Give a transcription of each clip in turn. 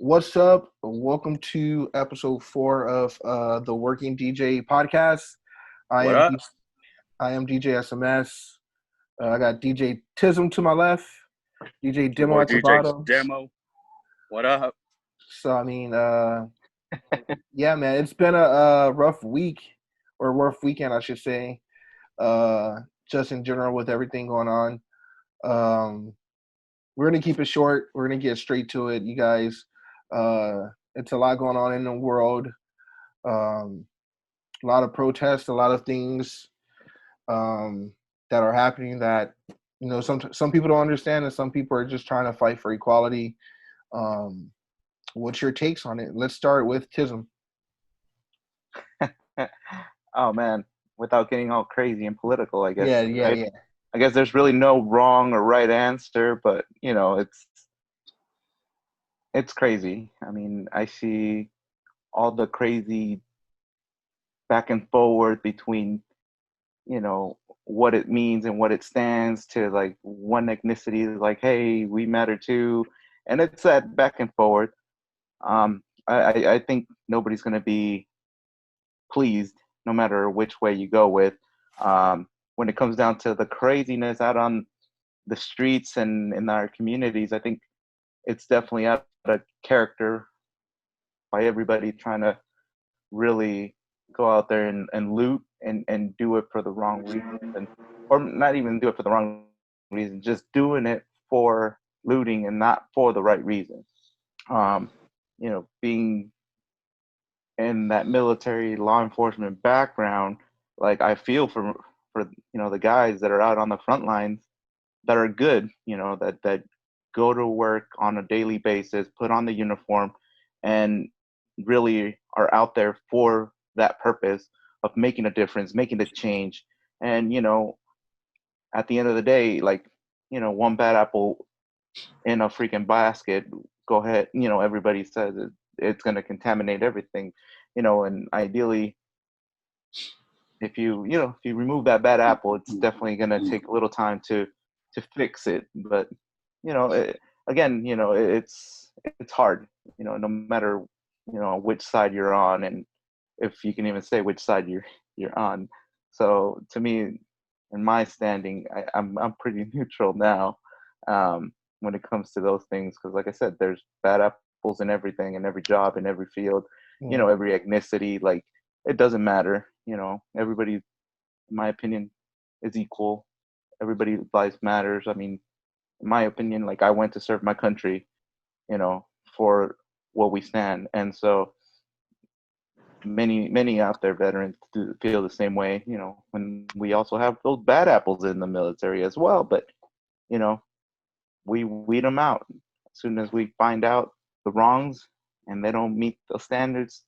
What's up? Welcome to episode 4 of the Working DJ podcast. I What am up? D- I am DJ SMS. I got DJ Tism to my left, DJ It's your Demo boy at the DJ bottom. Demo. What up? So yeah, man, it's been a rough week or rough weekend, I should say. Uh, just in general with everything going on. Um, we're gonna keep it short. We're gonna get straight to it, you guys. It's a lot going on in the world. Um, a lot of protests, a lot of things um, that are happening that some people don't understand, and some people are just trying to fight for equality. Um, what's your takes on it? Let's start with Tism. Oh man, without getting all crazy and political, I guess, Yeah, yeah, right? yeah, I guess there's really no wrong or right answer, but it's crazy. I mean, I see all the crazy back and forward between, what it means and what it stands to, like one ethnicity is like, hey, we matter too. And it's that back and forward. I think nobody's gonna be pleased no matter which way you go with. When it comes down to the craziness out on the streets and in our communities, I think it's definitely out of character by everybody trying to really go out there and loot and do it for the wrong reason, or not even do it for the wrong reason, just doing it for looting and not for the right reason. Being in that military law enforcement background, like I feel for the guys that are out on the front lines that are good, that go to work on a daily basis, put on the uniform, and really are out there for that purpose of making a difference, making a change. And at the end of the day, like one bad apple in a freaking basket, go ahead, everybody says it's going to contaminate everything, and ideally, if you remove that bad apple, it's definitely going to take a little time to fix it. But again, it's hard, no matter which side you're on, and if you can even say which side you're on. So to me, in my standing, I'm pretty neutral now, when it comes to those things, because like I said, there's bad apples in everything, in every job, in every field, yeah, every ethnicity. Like, it doesn't matter. Everybody, in my opinion, is equal. Everybody's life matters. I mean, in my opinion, like, I went to serve my country, for what we stand, and so many out there veterans feel the same way. When we also have those bad apples in the military as well, but you know, we weed them out as soon as we find out the wrongs and they don't meet the standards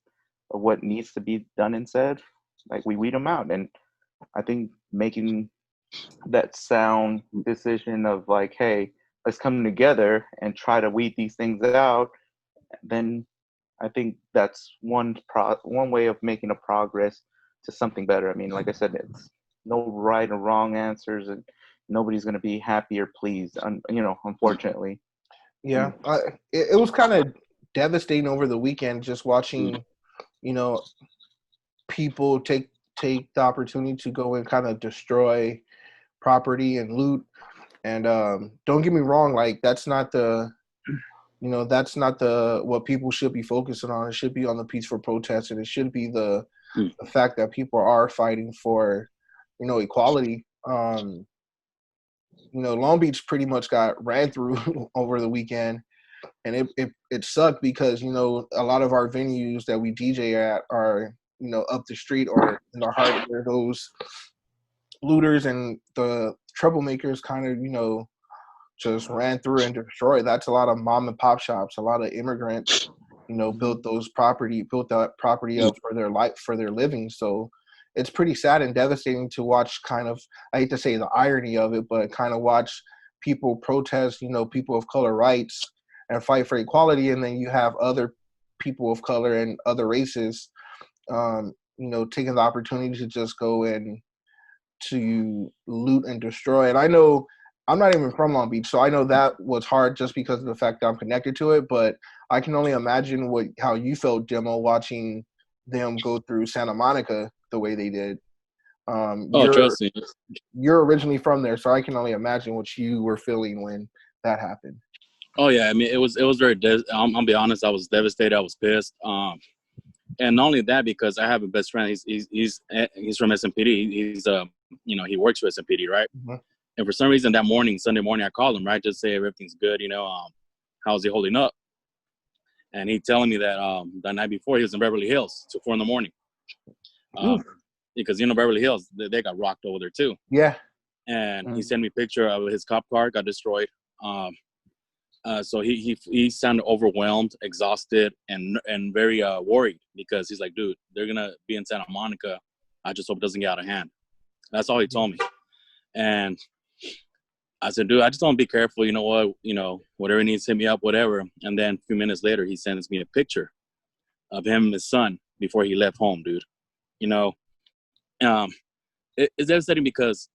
of what needs to be done and said. Like, we weed them out, and I think making that sound decision of like, hey, let's come together and try to weed these things out, then I think that's one way of making a progress to something better. I mean, like I said, it's no right or wrong answers, and nobody's going to be happy or pleased, unfortunately. yeah. It was kind of devastating over the weekend just watching, you know, people take the opportunity to go and kind of destroy property and loot. And don't get me wrong, like that's not the what people should be focusing on. It should be on the peaceful protest, and it should be the fact that people are fighting for, equality. Long Beach pretty much got ran through over the weekend, and it sucked because a lot of our venues that we DJ at are up the street or in the heart where those looters and the troublemakers kind of just ran through and destroyed. That's a lot of mom and pop shops. A lot of immigrants, built that property up for their life, for their living. So it's pretty sad and devastating to watch. Kind of, I hate to say the irony of it, but kind of watch people protest, people of color rights and fight for equality, and then you have other people of color and other races, taking the opportunity to just go and to loot and destroy. And I know I'm not even from Long Beach, so I know that was hard just because of the fact that I'm connected to it. But I can only imagine how you felt, Demo, watching them go through Santa Monica the way they did. Um, Oh, you're trust me. you're originally from there, so I can only imagine what you were feeling when that happened. Oh yeah, I mean it was very. I'll be honest, I was devastated. I was pissed. And not only that, because I have a best friend. He's from SMPD. He works for SMPD, right? Mm-hmm. And for some reason that morning, Sunday morning, I called him, right, just say everything's good. How's he holding up? And he telling me that the night before he was in Beverly Hills till 4 a.m. Because Beverly Hills, they got rocked over there too. Yeah. And he sent me a picture of his cop car got destroyed. So he sounded overwhelmed, exhausted, and very worried, because he's like, dude, they're gonna be in Santa Monica. I just hope it doesn't get out of hand. That's all he told me. And I said, dude, I just want to be careful. You know what? Whatever he needs, hit me up, whatever. And then a few minutes later, he sends me a picture of him and his son before he left home, dude. It's devastating because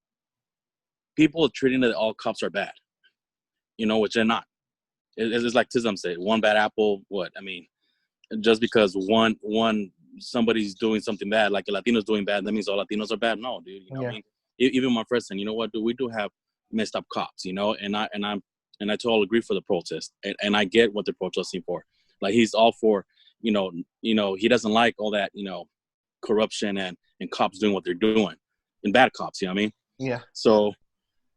people are treating that all cops are bad, which they're not. It's like Tism said, one bad apple, what? I mean, just because one somebody's doing something bad, like a Latino's doing bad, that means all Latinos are bad? No, dude. You know what I mean? Even my friend said, you know what, dude, we do have messed up cops, and I totally agree for the protest, and I get what they're protesting for. Like, he's all for, he doesn't like all that, corruption and cops doing what they're doing, and bad cops, you know what I mean? Yeah. So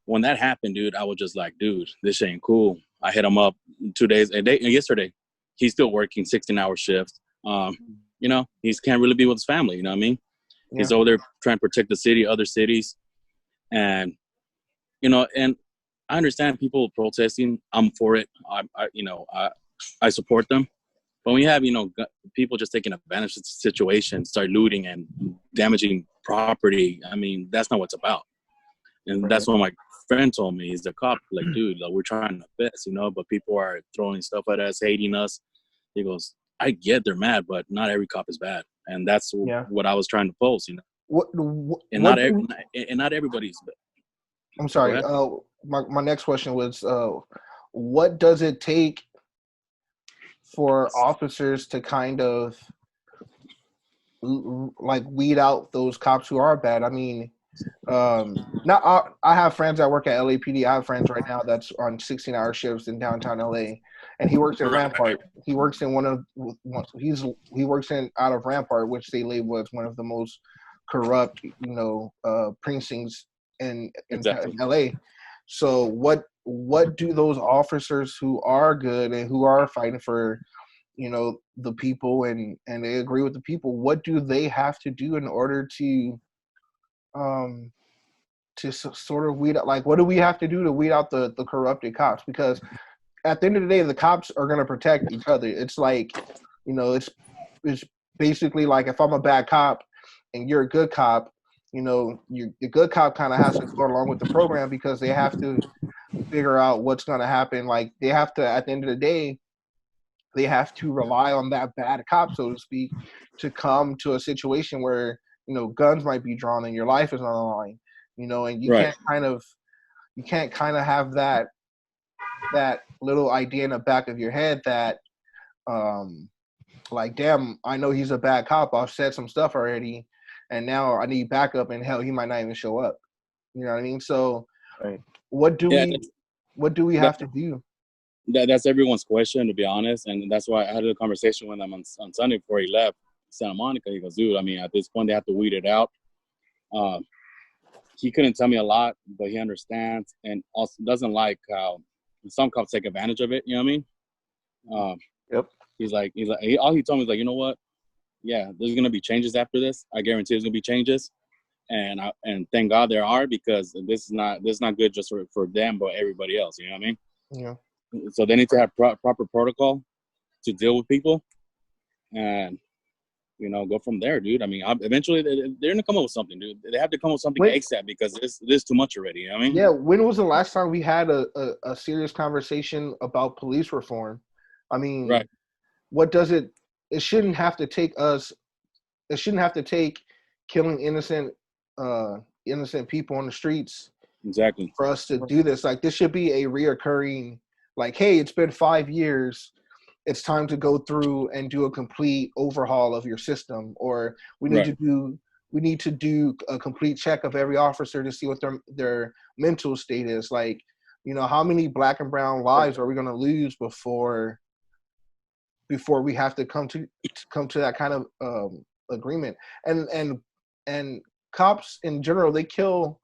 when that happened, dude, I was just like, dude, this ain't cool. I hit him up yesterday. He's still working 16-hour shifts. He can't really be with his family, you know what I mean? Yeah. He's over there trying to protect the city, other cities. And, and I understand people protesting. I'm for it. I support them. But when you have, people just taking advantage of the situation, start looting and damaging property, I mean, that's not what it's about. And that's what my friend told me. He's the cop. Like, dude, like, we're trying our best, but people are throwing stuff at us, hating us. He goes, I get they're mad, but not every cop is bad. And that's what I was trying to post, not everybody's bad. I'm sorry. My next question was, what does it take for officers to kind of like weed out those cops who are bad? I mean, I have friends that work at LAPD. I have friends right now that's on 16-hour shifts in downtown LA, and he works in Rampart. He works in he works in out of Rampart, which they label as one of the most corrupt, precincts in LA. So what do those officers who are good and who are fighting for, the people and they agree with the people, what do they have to do in order to sort of weed out, like, what do we have to do to weed out the corrupted cops? Because at the end of the day, the cops are going to protect each other. It's like, it's basically like, if I'm a bad cop and you're a good cop, your good cop kind of has to go along with the program, because they have to figure out what's going to happen. Like, they have to, at the end of the day, they have to rely on that bad cop, so to speak, to come to a situation where, guns might be drawn and your life is on the line, and you can't kind of have that little idea in the back of your head that, like, damn, I know he's a bad cop. I've said some stuff already, and now I need backup, and hell, he might not even show up. You know what I mean? So, what do we have to do? That's everyone's question, to be honest, and that's why I had a conversation with him on Sunday before he left Santa Monica. He goes, dude, I mean, at this point, they have to weed it out. He couldn't tell me a lot, but he understands, and also doesn't like how some cops take advantage of it. You know what I mean? Yep. He's like, all he told me is like, you know what? Yeah, there's gonna be changes after this. I guarantee there's gonna be changes, and thank God there are, because this is not good just for them, but everybody else. You know what I mean? Yeah. So they need to have proper protocol to deal with people, and go from there, dude. I mean, eventually they're gonna come up with something, dude. They have to come up with something ASAP, because this is too much already. You know what I mean? Yeah. When was the last time we had a serious conversation about police reform? I mean, right. What does it? It shouldn't have to take us. It shouldn't have to take killing innocent people on the streets Exactly. for us to do this. Like, this should be a reoccurring, like, hey, it's been 5 years. It's time to go through and do a complete overhaul of your system, or we need Right. to do a complete check of every officer to see what their mental state is. Like, how many black and brown lives are we going to lose before we have to come to that kind of agreement? And cops in general, they kill.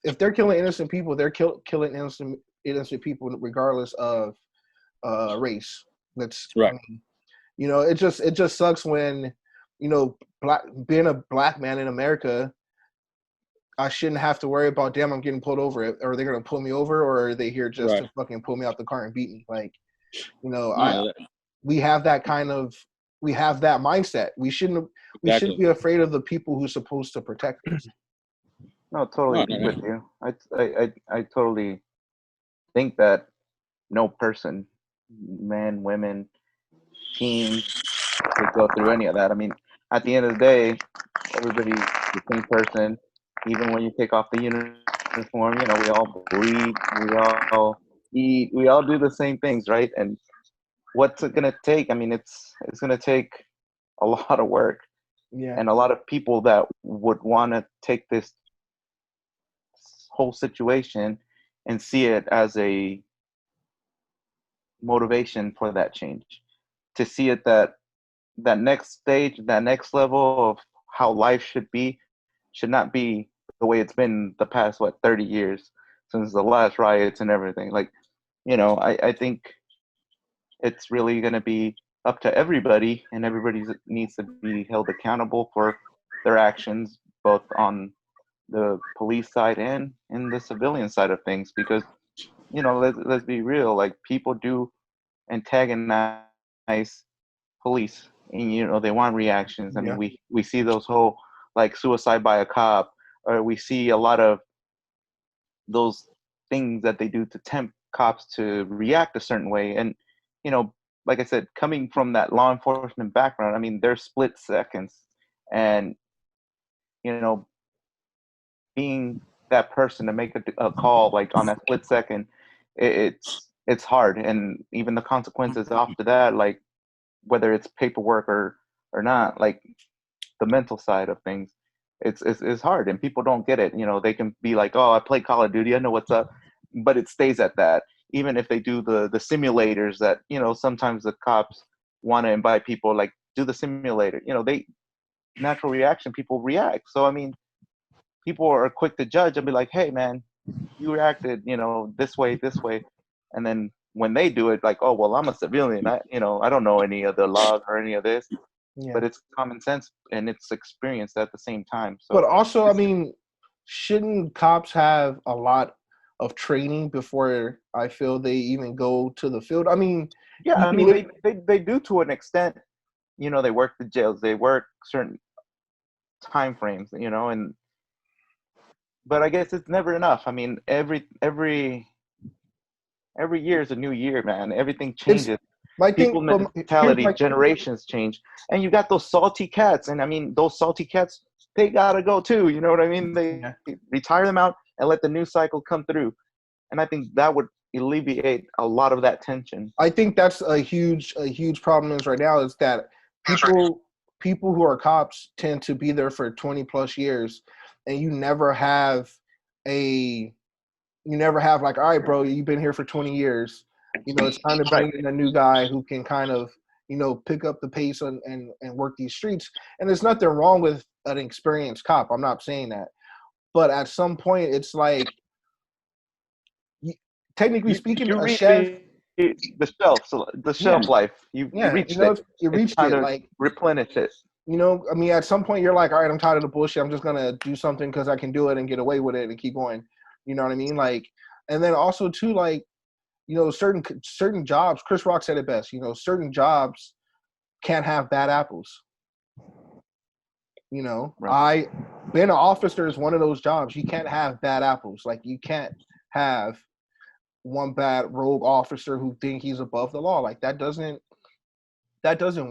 If they're killing innocent people, they're killing innocent people regardless of race. That's Right. it just sucks when being a black man in America, I shouldn't have to worry about, damn, I'm getting pulled over. Are they gonna pull me over, or are they here just Right. to fucking pull me out the car and beat me? Like, No, we have that mindset. We shouldn't exactly. be afraid of the people who's supposed to protect us. No, totally No. with you. I totally think that no person, men, women, teens, could go through any of that. I mean, at the end of the day, everybody's the same person. Even when you take off the uniform, we all breathe, we all eat, we all do the same things, right? And what's it gonna take? I mean, it's gonna take a lot of work Yeah. and a lot of people that would want to take this whole situation and see it as a motivation for that change, to see it that next stage, that next level of how life should not be the way it's been the past 30 years since the last riots and everything. Like, I think it's really going to be up to everybody, and everybody needs to be held accountable for their actions, both on the police side and in the civilian side of things, because let's be real, like, people do antagonize police, and they want reactions. I mean, Yeah. we see those whole, like, suicide by a cop, or we see a lot of those things that they do to tempt cops to react a certain way. And like I said, coming from that law enforcement background, I mean, they're split seconds, and being that person to make a call, like, on that split second, it's hard. And even the consequences after that, like, whether it's paperwork or not, like, the mental side of things, it's hard, and people don't get it. They can be like, oh, I play Call of Duty, I know what's up, but it stays at that. Even if they do the simulators that, sometimes the cops want to invite people, like, do the simulator, they natural reaction, people react. So I mean, people are quick to judge and be like, hey man, you reacted, this way. And then when they do it, like, oh, well, I'm a civilian, I don't know any of the laws or any of this. Yeah. But it's common sense and it's experienced at the same time. So, But also, I mean, shouldn't cops have a lot of training before I feel they even go to the field? I mean, yeah, you I can mean, look. they do to an extent. They work the jails, they work certain time frames, but I guess it's never enough. I mean, every year is a new year, man. Everything It's changes. my People thing, but here's mentality, my generations change, and you got those salty cats. And I mean, those salty cats, they gotta go too. You know what I mean? They yeah. retire them out and let the new cycle come through. And I think that would alleviate a lot of that tension. I think that's a huge problem is right now is that people who are cops tend to be there for 20 plus years, and you never have like, all right, bro, you've been here for 20 years. It's time to Right. bring in a new guy who can kind of, pick up the pace and work these streets. And there's nothing wrong with an experienced cop. I'm not saying that. But at some point, it's like, technically speaking, You a reach chef, the yeah, shelf life. You yeah, reached it. you It's reached time it. to Like, replenish it. I mean, at some point, you're like, all right, I'm tired of the bullshit. I'm just going to do something because I can do it and get away with it and keep going. You know what I mean? Like, and then also, too, like, certain jobs, Chris Rock said it best, certain jobs can't have bad apples. Right. Being an officer is one of those jobs. You can't have bad apples. Like, you can't have one bad rogue officer who think he's above the law. Like, that doesn't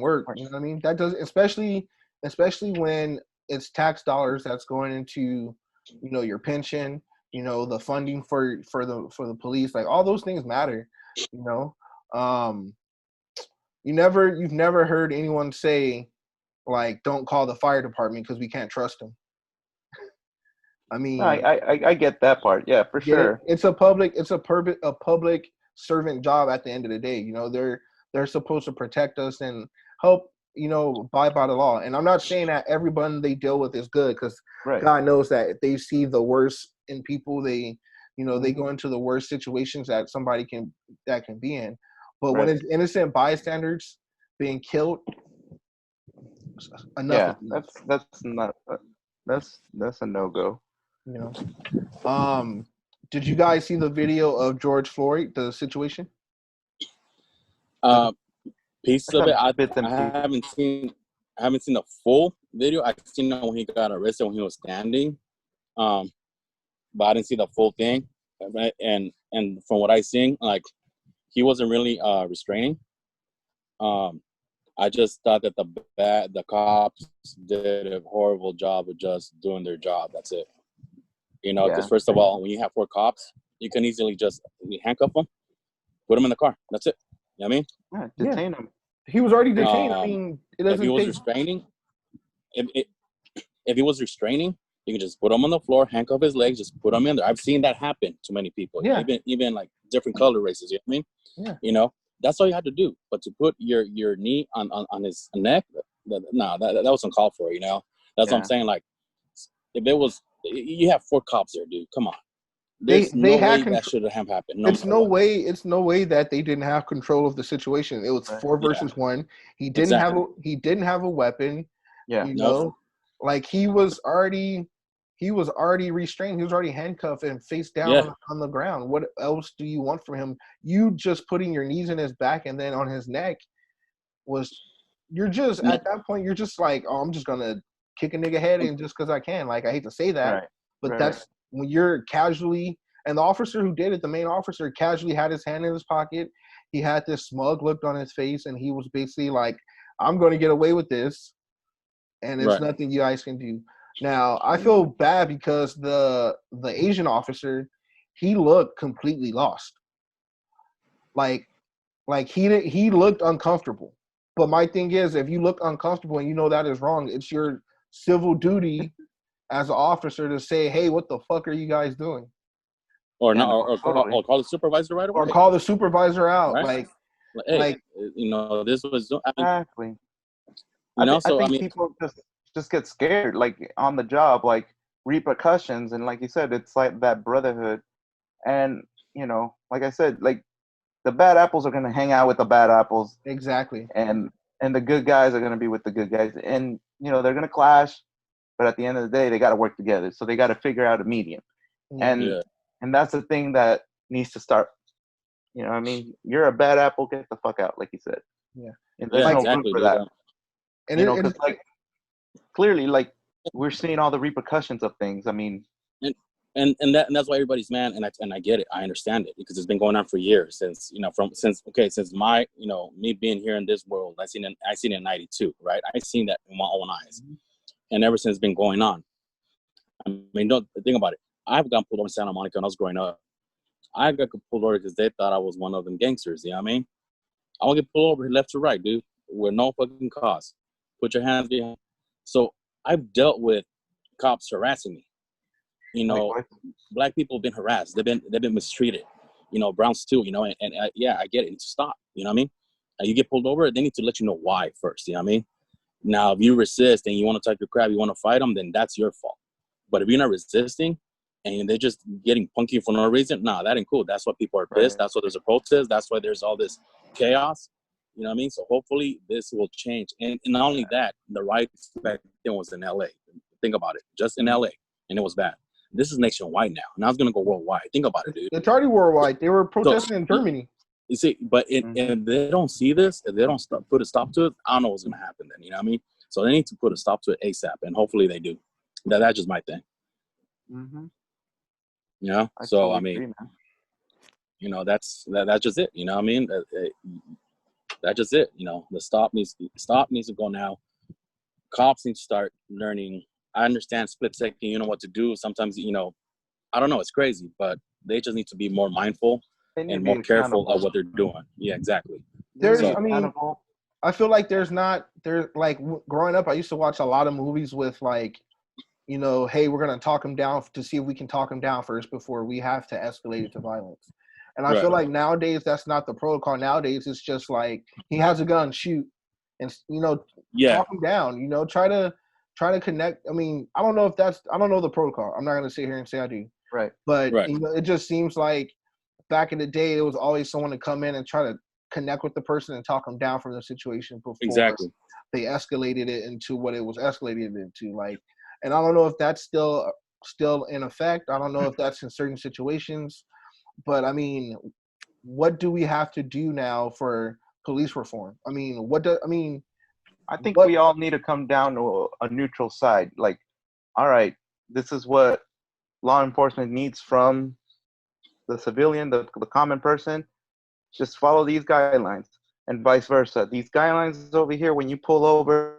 work. You know what I mean? That doesn't, especially when it's tax dollars that's going into, your pension, you know, the funding for the police, like all those things matter, you know. You've never heard anyone say like, don't call the fire department because we can't trust them. I No, mean, I get that part. Yeah, for get it? sure. It's a public servant job at the end of the day. You know, they're supposed to protect us and help, you know, abide by the law. And I'm not saying that everyone they deal with is good, because Right. God knows that if they see the worst in people, they, you know, they go into the worst situations that somebody can be in. But when Right. it's innocent bystanders being killed, enough Yeah, is enough. that's not that's a no-go. You know. Did you guys see the video of George Floyd, the situation? Piece of it. Bits and I pieces. haven't seen the full video. I've seen it when he got arrested, when he was standing. But I didn't see the full thing. And from what I seen, like, he wasn't really restraining. I just thought that the cops did a horrible job of just doing their job. That's it. You know, because Yeah. first of all, when you have 4 cops, you can easily just handcuff them, put them in the car. That's it. You know what I mean? Yeah, detain him. He was already detained. I mean, it If he doesn't was take. restraining, if he was restraining, you can just put him on the floor, handcuff his legs, just put him in there. I've seen that happen to many people. Yeah. Even like different color races. You know what I mean? Yeah. You know, that's all you had to do. But to put your knee on his neck, that was uncalled for. You know, that's what I'm saying. Like, if it was, you have 4 cops there, dude. Come on. There's They no had way that should have happened. No it's matter no what. way. It's no way that they didn't have control of the situation. It was 4 versus 1. He didn't Exactly. have a weapon. Yeah. You Nope. know, like he was already restrained. He was already handcuffed and face down on the ground. What else do you want from him? You just putting your knees in his back and then on his neck you're just at that point you're just like, oh, I'm just gonna kick a nigga head in just because I can. Like, I hate to say that, but that's when you're casually. And the officer who did it, the main officer, casually had his hand in his pocket. He had this smug look on his face, and he was basically like, I'm going to get away with this, and it's nothing you guys can do. Now, I feel bad because the Asian officer, he looked completely lost. Like he looked uncomfortable. But my thing is, if you look uncomfortable and you know that is wrong, it's your civil duty as an officer to say, hey, what the fuck are you guys doing? Or call the supervisor right away. Or call the supervisor out. Right? Hey, you know, this was exactly. You know, I think people just get scared, like on the job, like repercussions, and like you said, it's like that brotherhood. And you know, like I said, like the bad apples are gonna hang out with the bad apples. Exactly. And the good guys are gonna be with the good guys, and you know they're gonna clash, but at the end of the day, they got to work together. So they got to figure out a medium. And that's the thing that needs to start. You know what I mean? You're a bad apple, get the fuck out, like you said. Yeah. And there's no room for that. And you know, because like clearly, like we're seeing all the repercussions of things. I mean, and that's why everybody's mad, and I get it. I understand it because it's been going on for years since my, you know, me being here in this world. I seen it in '92, right? I seen that in my own eyes, and ever since it's been going on. I mean, don't think about it. I've gotten pulled over in Santa Monica when I was growing up. I got pulled over because they thought I was one of them gangsters. You know what I mean? I want to get pulled over left to right, dude, with no fucking cause. Put your hands behind. So I've dealt with cops harassing me. You know, black people have been harassed. They've been mistreated. You know, Browns too. You know, and yeah, I get it. It needs to stop. You know what I mean? You get pulled over, they need to let you know why first. You know what I mean? Now, if you resist and you want to talk your crap, you want to fight them, then that's your fault. But if you're not resisting and they're just getting punky for no reason, nah, that ain't cool. That's why people are pissed. That's why there's a protest. That's why there's all this chaos. You know what I mean? So hopefully this will change. And not only that, the riots back then was in LA. Think about it. Just in LA. And it was bad. This is nationwide now. Now it's going to go worldwide. Think about it, dude. It's already worldwide. They were protesting in Germany. You see, but if they don't see this, if they don't put a stop to it, I don't know what's going to happen then. You know what I mean? So they need to put a stop to it ASAP. And hopefully they do. That's just my thing. Mm-hmm. You know? So, I mean, you know, that's just it. You know what I mean? That's just it. You know, the stop needs to go now. Cops need to start learning. I understand split second, you know what to do. Sometimes, you know, I don't know. It's crazy, but they just need to be more mindful They need and to be more careful accountable. of what they're doing. Yeah, exactly. There's, So- I mean, I feel like there's like growing up, I used to watch a lot of movies with like, you know, hey, we're gonna talk him down to see if we can talk him down first before we have to escalate it to violence. And I Right. feel like nowadays that's not the protocol. Nowadays it's just like he has a gun, shoot, and you know, Yeah. talk him down. You know, try to connect. I mean, I don't know the protocol. I'm not gonna sit here and say I do, Right. but Right. you know, it just seems like back in the day, it was always someone to come in and try to connect with the person and talk them down from the situation before Exactly. they escalated it into what it was escalated into. Like, and I don't know if that's still in effect. I don't know if that's in certain situations, but I mean, what do we have to do now for police reform? I mean, I think what? we all need to come down to a neutral side. Like, all right, this is what law enforcement needs from the civilian, the common person. Just follow these guidelines, and vice versa. These guidelines over here, when you pull over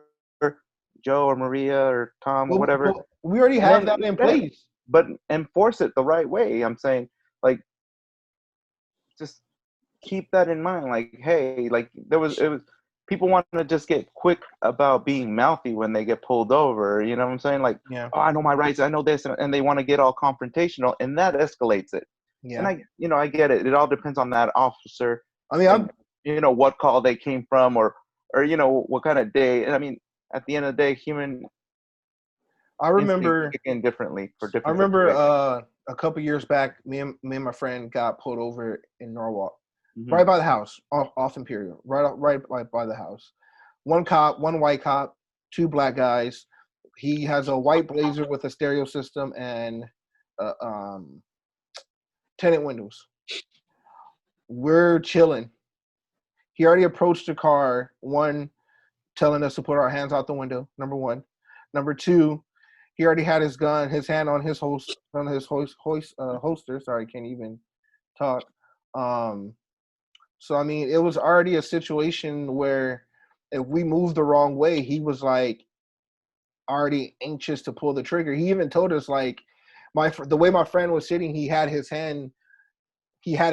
Joe or Maria or Tom or whatever, we already have that in place. But enforce it the right way. I'm saying, like, just keep that in mind. Like, hey, like it was people want to just get quick about being mouthy when they get pulled over. You know what I'm saying? Like, Yeah. oh, I know my rights, I know this, and they want to get all confrontational, and that escalates it. Yeah. And I get it. It all depends on that officer. I mean, you know, what call they came from, or you know, what kind of day. And I mean, at the end of the day, human. I remember kick in differently for different. I remember a couple years back, me and my friend got pulled over in Norwalk, right by the house, off Imperial, right by the house. One cop, one white cop, two black guys. He has a white Blazer with a stereo system and tinted windows. We're chilling. He already approached the car. One, telling us to put our hands out the window. Number one. Number two, he already had his gun, his hand on his holster. Sorry, can't even talk. So I mean, it was already a situation where if we moved the wrong way, he was like already anxious to pull the trigger. He even told us like the way my friend was sitting, he had his hand. It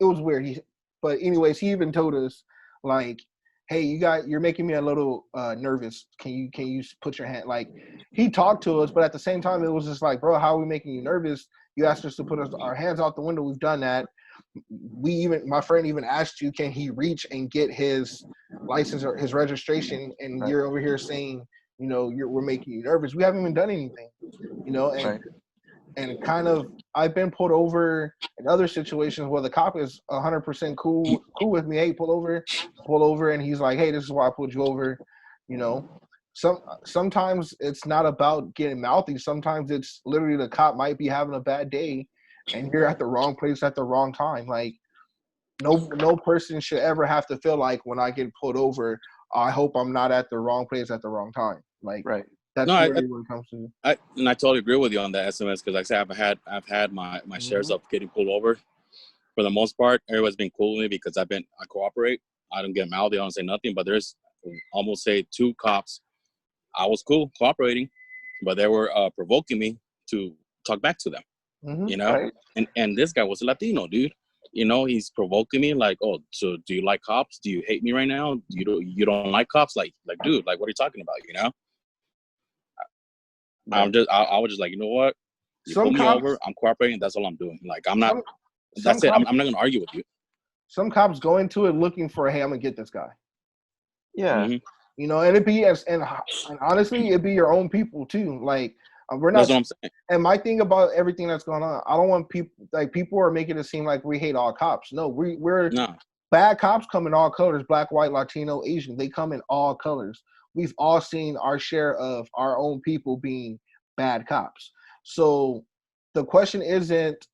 was weird. But anyways, he even told us like, hey, you're making me a little nervous. Can you put your hand, like, he talked to us, but at the same time, it was just like, bro, how are we making you nervous? You asked us to put our hands out the window. We've done that. My friend even asked you, can he reach and get his license or his registration? And you're over here saying, you know, we're making you nervous. We haven't even done anything, you know, and kind of, I've been pulled over in other situations where the cop is 100% cool with me. Hey, pull over, and he's like, hey, this is why I pulled you over. You know, sometimes it's not about getting mouthy. Sometimes it's literally the cop might be having a bad day, and you're at the wrong place at the wrong time. Like, no person should ever have to feel like when I get pulled over, I hope I'm not at the wrong place at the wrong time. Like, that's really what it comes to. I totally agree with you on that, SMS, because like I said, I've had my shares of getting pulled over. For the most part, everybody's been cool with me because I cooperate. I don't get mouthy, I don't say nothing. But there's almost say 2 cops. I was cool cooperating, but they were provoking me to talk back to them. You know, and this guy was a Latino dude. You know, he's provoking me like, oh, so do you like cops? Do you hate me right now? You don't like cops? Like, dude, like, what are you talking about? You know. I was just like, you know what? You pull me over, I'm cooperating. That's all I'm doing. Like, I'm not. That's it. I'm not gonna argue with you. Some cops go into it looking for, hey, I'm gonna get this guy. Yeah. You know, and and honestly, it'd be your own people too. Like, we're not. That's what I'm saying. And my thing about everything that's going on, I don't want people are making it seem like we hate all cops. No, we're bad cops come in all colors: black, white, Latino, Asian. They come in all colors. We've all seen our share of our own people being bad cops. So the question isn't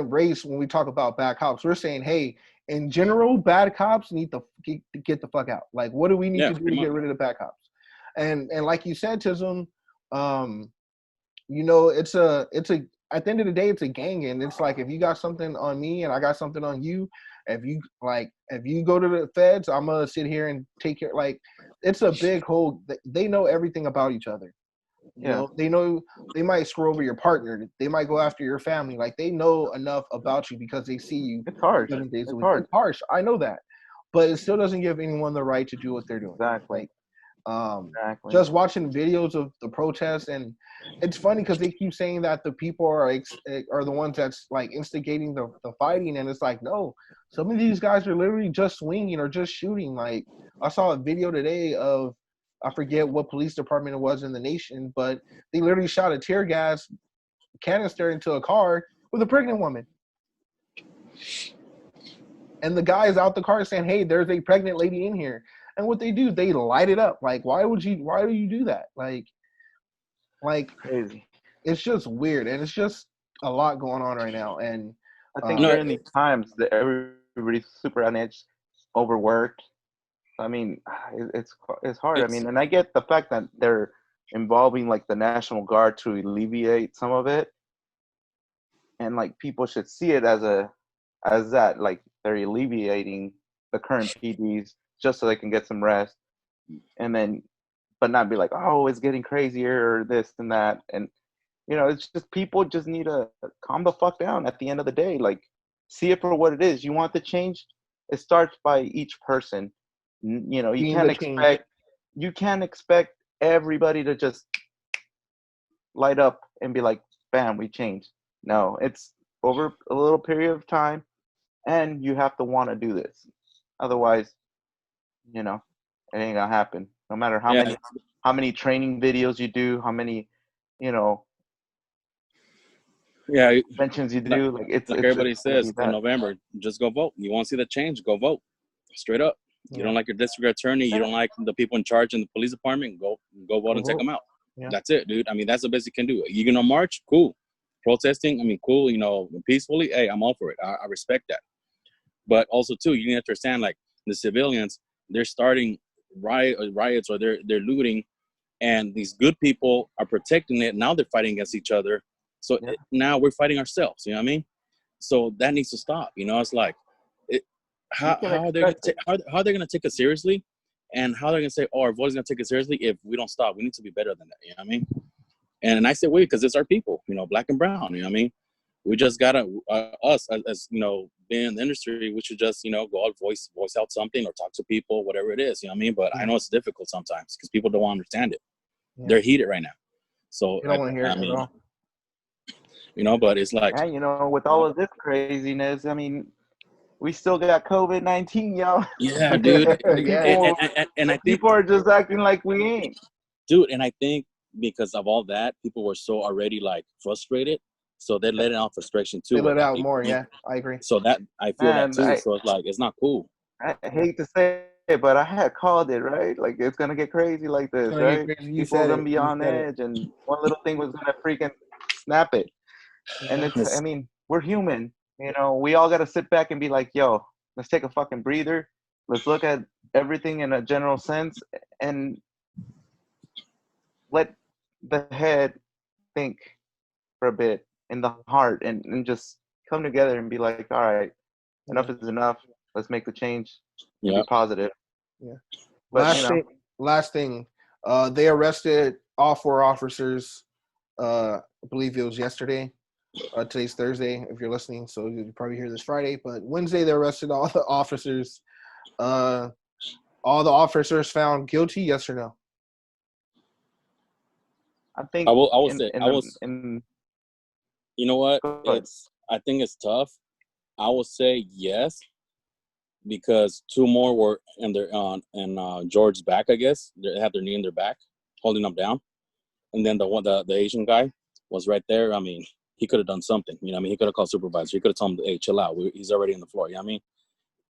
race when we talk about bad cops. We're saying, hey, in general, bad cops need to get the fuck out. Like, what do we need to do to get rid of the bad cops? And like you said, Tism, you know, it's at the end of the day, it's a gang, and it's like, if you got something on me and I got something on you, if you go to the feds, I'm gonna sit here and take care. Like, it's a big whole. They know everything about each other. You know, they might screw over your partner. They might go after your family. Like, they know enough about you because they see you It's harsh. 7 days a It's week. hard. It's harsh. I know that, but it still doesn't give anyone the right to do what they're doing. Exactly. Like, Exactly. just watching videos of the protests, and it's funny because they keep saying that the people are the ones that's like instigating the fighting, and it's like, no, some of these guys are literally just swinging or just shooting. Like, I saw a video today of, I forget what police department it was in the nation, but they literally shot a tear gas canister into a car with a pregnant woman. And the guy is out the car saying, hey, there's a pregnant lady in here. And what they do, they light it up. Like, why do you do that? Like Crazy. it's just weird. And it's just a lot going on right now. And I think during these times that everybody's super on edge, overworked. I mean, it's hard. I mean, and I get the fact that they're involving like the National Guard to alleviate some of it, and like people should see it as that, like they're alleviating the current PDs just so they can get some rest, and then, but not be like, oh, it's getting crazier or this and that, and it's just people just need to calm the fuck down at the end of the day. Like, see it for what it is. You want the change? It starts by each person. You can't expect everybody to just light up and be like, bam, we changed. No, it's over a little period of time, and you have to want to do this. Otherwise, it ain't gonna happen. No matter how many training videos you do, how many, mentions you do. Like everybody says in November, just go vote. You want to see the change? Go vote. Straight up. You don't like your district attorney, you don't like the people in charge in the police department, go vote and take them out. Yeah. That's it, dude. I mean, that's the best you can do. You're gonna march, cool. Protesting, I mean, cool. Peacefully. Hey, I'm all for it. I respect that. But also, too, you need to understand, like, the civilians, they're starting riots or they're looting, and these good people are protecting it. Now they're fighting against each other. So now we're fighting ourselves. You know what I mean? So that needs to stop. It's like, how are they going to take it seriously, and how they're going to say, oh, our vote is going to take it seriously if we don't stop? We need to be better than that. You know what I mean? And I say we because it's our people, black and brown. You know what I mean? We just gotta us as being in the industry, we should just go out, voice out something or talk to people, whatever it is. You know what I mean? But I know it's difficult sometimes because people don't understand it. Yeah. They're heated right now, so you don't want to hear it at all. But it's like, with all of this craziness, I mean, we still got COVID-19, y'all. Yeah, dude. And I think people are just acting like we ain't. Dude, and I think because of all that, people were so already like frustrated, so they're letting out frustration too. They let out more, yeah. I agree. So that I feel that too. So it's like, it's not cool. I hate to say it, but I had called it, right? Like, it's gonna get crazy like this, right? People are gonna be on edge, and one little thing was gonna freaking snap it. And I mean, we're human. We all got to sit back and be like, yo, let's take a fucking breather. Let's look at everything in a general sense and let the head think for a bit, and the heart, and just come together and be like, all right, enough is enough. Let's make the change. Be positive. Yeah. But, last thing. They arrested all 4 officers. I believe it was yesterday. Today's Thursday, if you're listening, so you'll probably hear this Friday. But Wednesday, they arrested all the officers. All the officers found guilty, yes or no? I think I will say. You know what? I think it's tough. I will say yes, because 2 more were in their George's back. I guess they had their knee in their back, holding them down, and then the Asian guy was right there. I mean, he could have done something. You know what I mean? He could have called supervisor. He could have told him, hey, chill out. He's already on the floor. You know what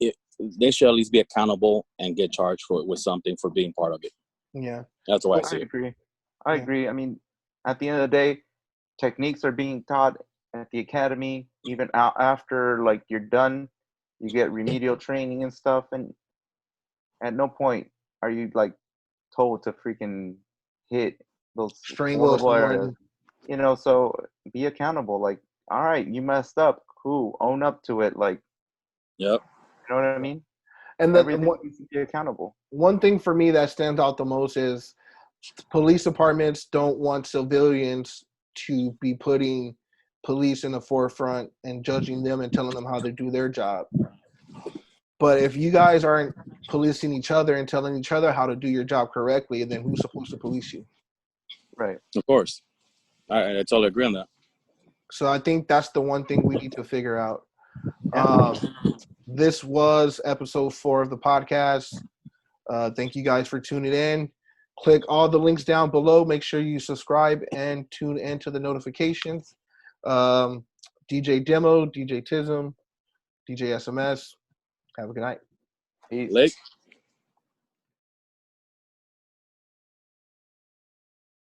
I mean? They should at least be accountable and get charged with something for being part of it. Yeah. That's why I see it. I agree. I mean, at the end of the day, techniques are being taught at the academy. Even after, like, you're done, you get remedial training and stuff. And at no point are you, like, told to freaking hit those strangle areas. So be accountable. Like, all right, you messed up. Cool. Own up to it. Like, yep. You know what I mean? And everything needs to be accountable. One thing for me that stands out the most is police departments don't want civilians to be putting police in the forefront and judging them and telling them how to do their job. But if you guys aren't policing each other and telling each other how to do your job correctly, then who's supposed to police you? Right. Of course. I totally agree on that. So I think that's the one thing we need to figure out. Yeah. This was episode 4 of the podcast. Thank you guys for tuning in. Click all the links down below. Make sure you subscribe and tune into the notifications. DJ Demo, DJ Tism, DJ SMS. Have a good night. Peace. Lake.